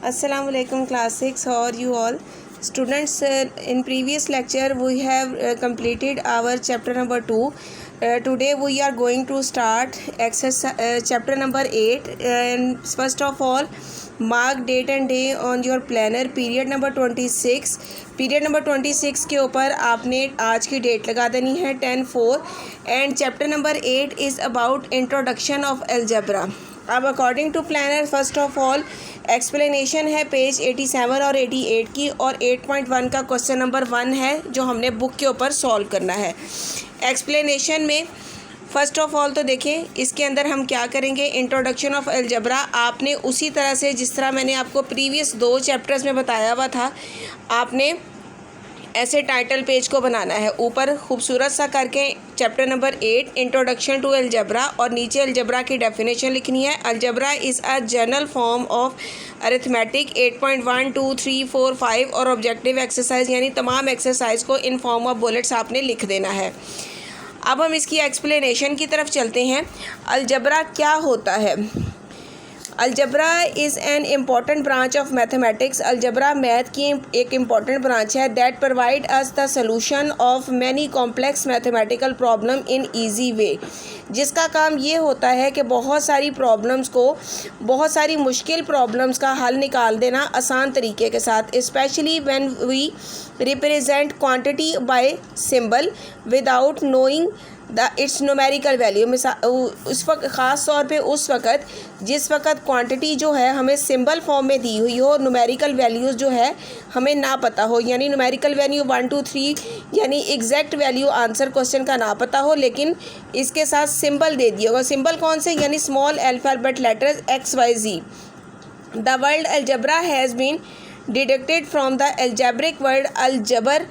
Assalamu alaikum class 6. How are you all? Students, in previous lecture we have completed our chapter number 2. Today we are going to start exercise chapter number 8, and first of all mark date and day on your planner. Period number 26 के ऊपर आपने आज की date लगा देनी है 10/4 and chapter number 8 is about introduction of algebra. अब according to planner first of all explanation है पेज 87 और 88 की, और 8.1 का क्वेश्चन नंबर 1 है जो हमने बुक के ऊपर सॉल्व करना है. एक्सप्लेनेशन में फ़र्स्ट ऑफ ऑल तो देखें इसके अंदर हम क्या करेंगे. इंट्रोडक्शन ऑफ अलजेब्रा आपने उसी तरह से जिस तरह मैंने आपको प्रीवियस 2 चैप्टर्स में बताया हुआ था, आपने ऐसे टाइटल पेज को बनाना है. ऊपर खूबसूरत सा करके chapter number 8 introduction to algebra, और नीचे अलजेब्रा की डेफिनेशन लिखनी है. Algebra is a general form of arithmetic. 8.1, 2, 3, 4, 5 और ऑब्जेक्टिव एक्सरसाइज यानी तमाम एक्सरसाइज को इन फॉर्म ऑफ बुलेट्स आपने लिख देना है. अब हम इसकी एक्सप्लेनेशन की तरफ चलते हैं. अलजेब्रा क्या होता है? Algebra is an important branch of mathematics. Algebra math की एक इम्पॉर्टेंट ब्रांच है that provide us the solution of many complex mathematical problem in easy way. जिसका काम ये होता है कि बहुत सारी प्रॉब्लम्स को, बहुत सारी मुश्किल प्रॉब्लम्स का हल निकाल देना आसान तरीके के साथ. Specially when we represent quantity by symbol without knowing its numerical value. उस वक्त ख़ास तौर पे उस वक्त जिस वक्त क्वांटिटी जो है हमें सिंबल फॉर्म में दी हुई हो, न्यूमेरिकल वैल्यूज़ जो है हमें ना पता हो, यानी न्यूमेरिकल वैल्यू 1, 2, 3 यानी एग्जैक्ट वैल्यू आंसर क्वेश्चन का ना पता हो, लेकिन इसके साथ सिंबल दे दिया होगा. सिंबल कौन से? यानी small alphabet letters XYZ. The word algebra has been deducted from the algebraic word अलजबर.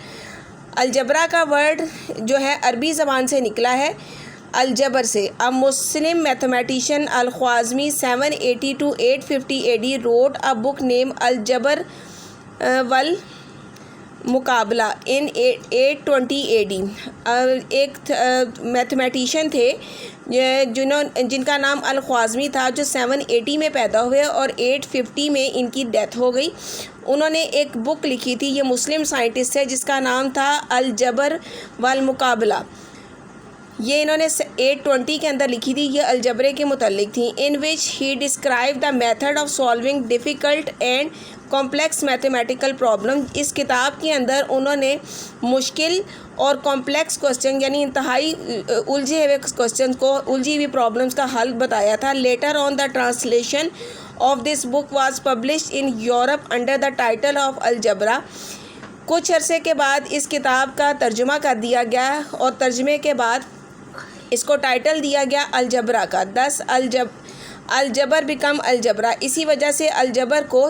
अलजबरा का वर्ड जो है अरबी ज़बान से निकला है अलजबर से. A Muslim mathematician Al-Khwarizmi 780 to 850 AD wrote a book named अलजबर वल मुकाबला इन 820 AD. एक मैथमेटिशियन थे जिनका नाम अल-ख्वाज़मी था, जो 780 में पैदा हुए और 850 में इनकी डेथ हो गई. उन्होंने एक बुक लिखी थी, ये मुस्लिम साइंटिस्ट है, जिसका नाम था अलजबर वल मुकाबला. ये इन्होंने 820 के अंदर लिखी थी. ये अलजबरे के मुतल्लिक थी. In which he describe the method of solving difficult and complex mathematical problem. इस किताब के अंदर उन्होंने मुश्किल और कॉम्प्लेक्स क्वेश्चन यानी इंतहाई उलझे हुए क्वेश्चन को, उलझी हुई प्रॉब्लम्स का हल बताया था. Later on the translation of this book was published in Europe under the title of algebra. कुछ अरसे के बाद इस किताब का तर्जुमा कर दिया गया और तर्जुमे के बाद इसको टाइटल दिया गया अलजबरा का. 10 अलजबर बिकम अलजबरा. इसी वजह से अलजबर को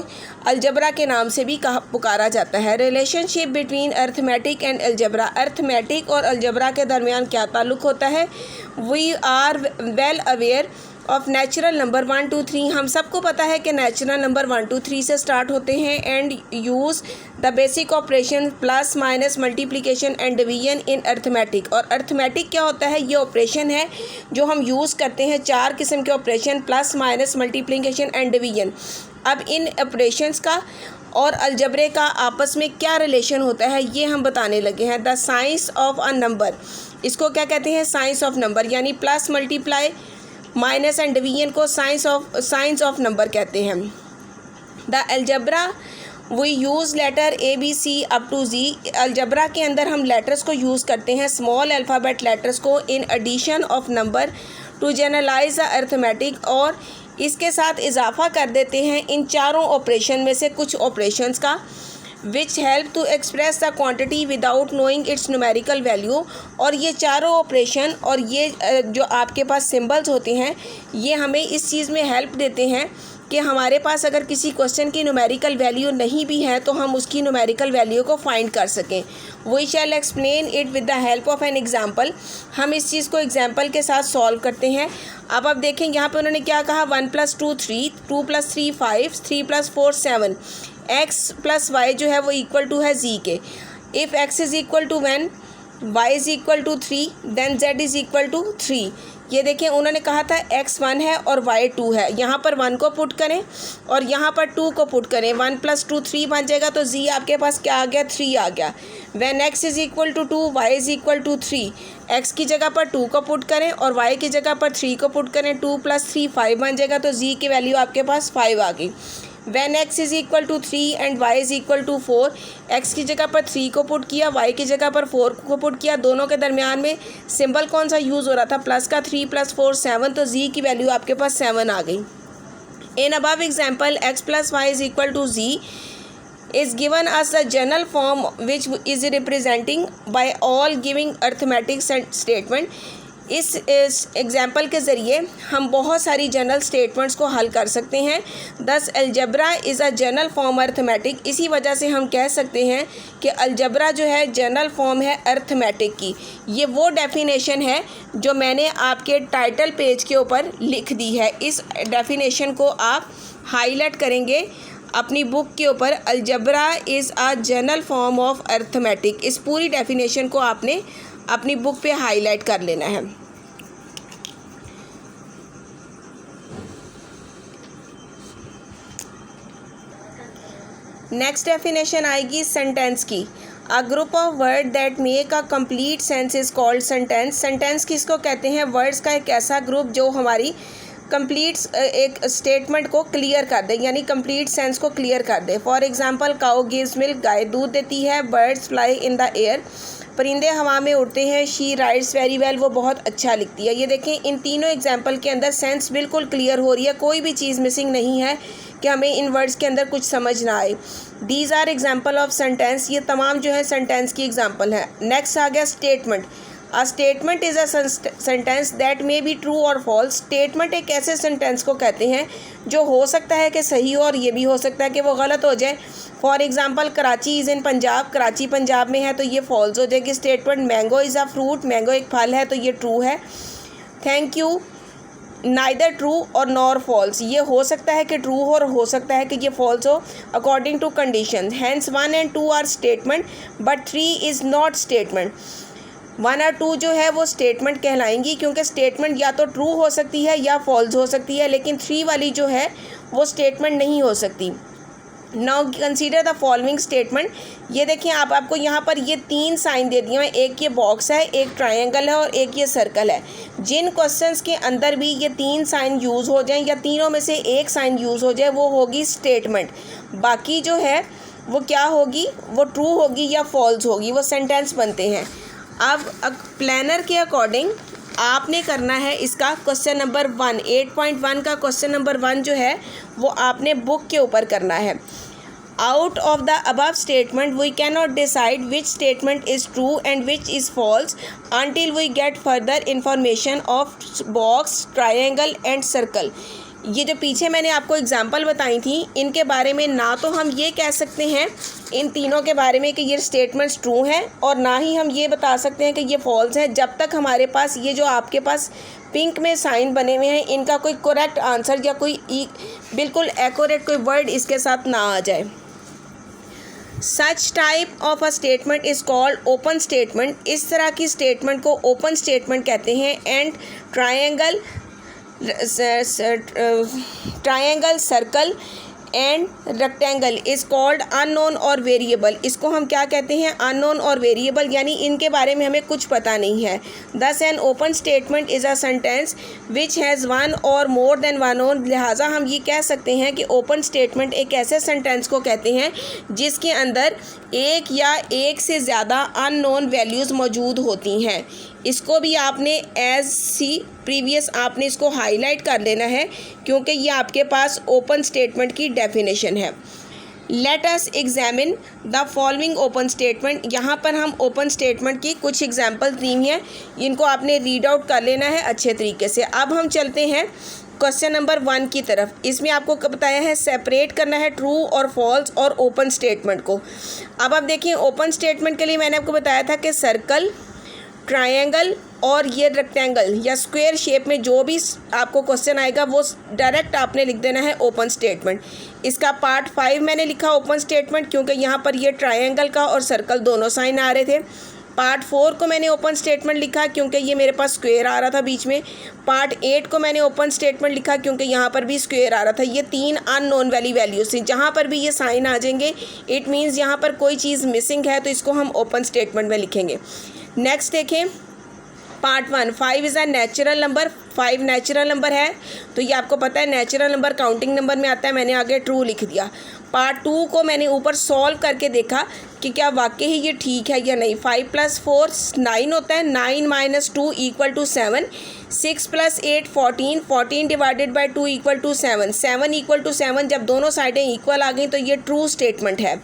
अलजबरा के नाम से भी पुकारा जाता है. Relationship between arithmetic and algebra. Arithmetic और अलजबरा के दरमियान क्या ताल्लुक़ होता है? We are well aware of natural number 1, 2, 3. हम सबको पता है कि नेचुरल नंबर 1, 2, 3 से स्टार्ट होते हैं. And use the basic operation plus minus multiplication and division in arithmetic. और अर्थमेटिक क्या होता है? ये ऑपरेशन है जो हम यूज़ करते हैं. 4 किस्म के operation, plus minus multiplication and division. अब इन ऑपरेशंस का और अलजबरे का आपस में क्या रिलेशन होता है ये हम बताने लगे हैं. The science of a number. इसको क्या कहते हैं? Science of number. यानी plus multiply minus and division को साइंस ऑफ नंबर कहते हैं. The algebra we use letter ABC up to Z. Algebra के अंदर हम लेटर्स को यूज़ करते हैं, स्मॉल अल्फ़ाबेट लेटर्स को, in addition of number to generalise the arithmetic. और इसके साथ इजाफा कर देते हैं इन चारों ऑपरेशन में से कुछ ऑपरेशंस का, which help to express the quantity without knowing its numerical value. और ये चारों ऑपरेशन और ये जो आपके पास सिंबल्स होते हैं, ये हमें इस चीज़ में हेल्प देते हैं कि हमारे पास अगर किसी क्वेश्चन की न्यूमेरिकल वैल्यू नहीं भी है तो हम उसकी न्यूमेरिकल वैल्यू को फाइंड कर सकें. We shall explain it with the help of an example. हम इस चीज़ को एग्जाम्पल के साथ सॉल्व करते हैं. अब आप देखें यहाँ पे उन्होंने क्या कहा. 1 + 2 3, 2 + 3 5, 3 + 4 7. x + y जो है वो इक्वल टू है z के. If x is equal to 1, y is equal to 3, then z is equal to 3. ये देखिए उन्होंने कहा था x1 है और y2 है, यहाँ पर 1 को पुट करें और यहाँ पर 2 को पुट करें, 1 + 2 3 बन जाएगा, तो z आपके पास क्या आ गया 3 आ गया। व्हेन x = 2 y = 3, x की जगह पर 2 को पुट करें और y की जगह पर 3 को पुट करें, 2 + 3 5 बन जाएगा, तो z की वैल्यू आपके पास 5 आ गई। When x = 3 and y = 4, x की जगह पर 3 को पुट किया, y की जगह पर 4 को पुट किया, दोनों के दरमियान में सिंबल कौन सा यूज़ हो रहा था, प्लस का, 3 + 4 7, तो z की वैल्यू आपके पास 7 आ गई। In above example x + y = z is given as a general form which is representing by all giving arithmetic statement। इस एग्जाम्पल के ज़रिए हम बहुत सारी जनरल स्टेटमेंट्स को हल कर सकते हैं। दस algebra is a general form arithmetic, इसी वजह से हम कह सकते हैं कि अलजबरा जो है जनरल फॉर्म है अर्थमेटिक की। ये वो डेफिनेशन है जो मैंने आपके टाइटल पेज के ऊपर लिख दी है। इस डेफिनेशन को आप हाईलाइट करेंगे अपनी बुक के ऊपर, algebra is a general form of arithmetic. इस पूरी डेफिनेशन को आपने अपनी बुक पे हाईलाइट कर लेना है। नेक्स्ट डेफिनेशन आएगी सेंटेंस की। A group of word that make a complete sense is called sentence. Sentence किसको कहते हैं, वर्ड्स का एक ऐसा ग्रुप जो हमारी कंप्लीट एक स्टेटमेंट को क्लियर कर दे, यानी कंप्लीट सेंस को क्लियर कर दे। For example cow gives milk, गाय दूध देती है। Birds fly in the air, परिंदे हवा में उड़ते हैं। शी राइट्स वेरी वेल, वो बहुत अच्छा लिखती है। ये देखें इन तीनों एग्जाम्पल के अंदर सेंस बिल्कुल क्लियर हो रही है, कोई भी चीज़ मिसिंग नहीं है कि हमें इन वर्ड्स के अंदर कुछ समझ ना आए। These are example of sentence, ये तमाम जो है सेंटेंस की एग्जाम्पल है। नेक्स्ट आ गया statement. A statement is a sentence that may be true और फॉल्स। स्टेटमेंट एक ऐसे सेंटेंस को कहते हैं जो हो सकता है कि सही हो और ये भी हो सकता है कि वो गलत हो जाए। For example Karachi is in Punjab, Karachi Punjab में है तो ये फॉल्स हो जाएगी statement. Mango is a fruit, mango एक फल है तो ये ट्रू है। थैंक यू नाइदर ट्रू और नॉर फॉल्स, ये हो सकता है कि ट्रू हो और हो सकता है कि ये फॉल्स हो according to condition. Hence 1 and 2 are statement but 3 is not statement. 1 और 2 जो है वो स्टेटमेंट कहलाएंगी क्योंकि स्टेटमेंट या तो ट्रू हो सकती है या फॉल्स हो सकती है, लेकिन 3 वाली जो है वो स्टेटमेंट नहीं हो सकती। Now consider the following statement. ये देखिए आपको यहाँ पर ये 3 साइन दे दिए हैं, एक ये बॉक्स है, एक ट्रायंगल है और एक ये सर्कल है। जिन क्वेश्चंस के अंदर भी ये 3 साइन यूज़ हो जाएं या तीनों में से एक साइन यूज़ हो जाए वो होगी स्टेटमेंट। बाकी जो है वो क्या होगी, वो ट्रू होगी या फॉल्स होगी, वो सेंटेंस बनते हैं। अब प्लानर के अकॉर्डिंग आपने करना है इसका क्वेश्चन नंबर 1, 8.1 का क्वेश्चन नंबर 1 जो है वो आपने बुक के ऊपर करना है। Out of the above statement we can not decide which statement is true and which is false until we get further information of box, triangle and circle. ये जो पीछे मैंने आपको एग्जांपल बताई थी इनके बारे में ना तो हम ये कह सकते हैं इन तीनों के बारे में कि ये स्टेटमेंट्स ट्रू हैं और ना ही हम ये बता सकते हैं कि ये फॉल्स हैं जब तक हमारे पास ये जो आपके पास पिंक में साइन बने हुए हैं इनका कोई करेक्ट आंसर या कोई बिल्कुल एक्यूरेट कोई वर्ड इसके साथ ना आ जाए। Such type of a statement is called open statement. इस तरह की स्टेटमेंट को ओपन स्टेटमेंट कहते हैं। And triangle, circle and rectangle is called unknown और वेरिएबल। इसको हम क्या कहते हैं, अननोन और वेरिएबल, यानी इनके बारे में हमें कुछ पता नहीं है। दस an open statement is a sentence which has 1 और मोर देन 1 नोन। लिहाजा हम ये कह सकते हैं कि ओपन स्टेटमेंट एक ऐसे सेंटेंस को कहते हैं जिसके अंदर एक या एक से ज़्यादा अननोन वैल्यूज़ मौजूद होती हैं। इसको भी आपने एज सी प्रीवियस आपने इसको हाईलाइट कर लेना है क्योंकि ये आपके पास ओपन स्टेटमेंट की डेफिनेशन है। Let us examine the following open statement. यहाँ पर हम ओपन स्टेटमेंट की कुछ एग्जाम्पल दी हैं, इनको आपने रीड आउट कर लेना है अच्छे तरीके से। अब हम चलते हैं क्वेश्चन नंबर 1 की तरफ। इसमें आपको बताया है सेपरेट करना है ट्रू और फॉल्स और ओपन स्टेटमेंट को। अब आप देखिए ओपन स्टेटमेंट के लिए मैंने आपको बताया था कि सर्कल, ट्रायंगल और ये रेक्टेंगल या स्क्वायर शेप में जो भी आपको क्वेश्चन आएगा वो डायरेक्ट आपने लिख देना है ओपन स्टेटमेंट। इसका पार्ट 5 मैंने लिखा ओपन स्टेटमेंट क्योंकि यहाँ पर ये ट्रायंगल का और सर्कल दोनों साइन आ रहे थे। पार्ट 4 को मैंने ओपन स्टेटमेंट लिखा क्योंकि ये मेरे पास स्क्वायर आ रहा था बीच में। पार्ट 8 को मैंने ओपन स्टेटमेंट लिखा क्योंकि यहाँ पर भी स्क्वायर आ रहा था। ये 3 अननोन वाली वैल्यूज थी, जहाँ पर भी ये साइन आ जाएंगे इट मीन्स यहाँ पर कोई चीज़ मिसिंग है, तो इसको हम ओपन स्टेटमेंट में लिखेंगे। नेक्स्ट देखें part 1, 5 is a natural number. 5 natural number है, तो ये आपको पता है नेचुरल नंबर काउंटिंग नंबर में आता है, मैंने आगे ट्रू लिख दिया। पार्ट 2 को मैंने ऊपर सॉल्व करके देखा कि क्या वाकई ही ये ठीक है या नहीं। 5 + 4 9 होता है, 9 - 2 = 7, 6 + 8 14, 14 / 2 = 7, 7 = 7। जब दोनों साइडें इक्वल आ गई तो ये ट्रू स्टेटमेंट है।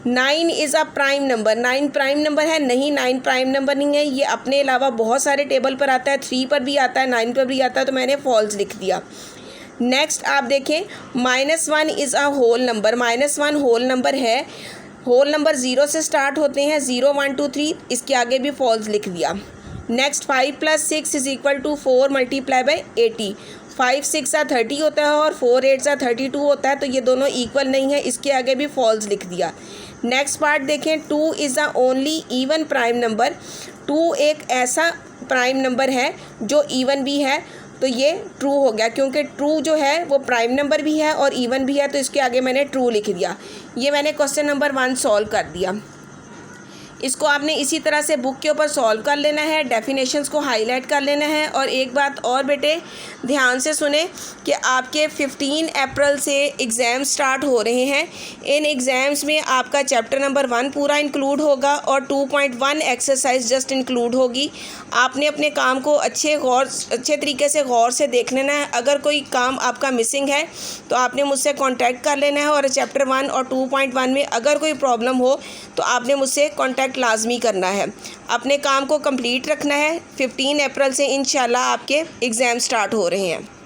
9 is a prime number. 9 prime number है नहीं, 9 प्राइम नंबर नहीं है। ये अपने अलावा बहुत सारे टेबल पर आता है, 3 पर भी आता है, 9 पर भी आता है, तो मैंने फॉल्स लिख दिया। नेक्स्ट आप देखें -1 is a whole number. -1 whole number है। होल नंबर 0 से स्टार्ट होते हैं, 0 1 2 3, इसके आगे भी फॉल्स लिख दिया। नेक्स्ट 5 + 6 = 4 × 80। 5 6 30 होता है और 4 8 32 होता है, तो ये दोनों इक्वल नहीं है, इसके आगे भी फॉल्स लिख दिया। नेक्स्ट पार्ट देखें 2 is the only even prime number. 2 एक ऐसा प्राइम नंबर है जो इवन भी है, तो ये ट्रू हो गया क्योंकि ट्रू जो है वो प्राइम नंबर भी है और इवन भी है, तो इसके आगे मैंने ट्रू लिख दिया। ये मैंने क्वेश्चन नंबर 1 सॉल्व कर दिया। इसको आपने इसी तरह से बुक के ऊपर सॉल्व कर लेना है, डेफिनेशंस को हाईलाइट कर लेना है। और एक बात और बेटे ध्यान से सुने कि आपके 15 अप्रैल से एग्ज़ाम स्टार्ट हो रहे हैं। इन एग्ज़ाम्स में आपका चैप्टर नंबर 1 पूरा इंक्लूड होगा और 2.1 एक्सरसाइज जस्ट इंक्लूड होगी। आपने अपने काम को अच्छे तरीके से गौर से देख लेना है। अगर कोई काम आपका मिसिंग है तो आपने मुझसे कांटेक्ट कर लेना है, और चैप्टर 1 और 2.1 में अगर कोई प्रॉब्लम हो तो आपने मुझसे कांटेक्ट लाजमी करना है। अपने काम को कंप्लीट रखना है। 15 अप्रैल से इंशाल्लाह आपके एग्ज़ाम स्टार्ट हो रहे हैं।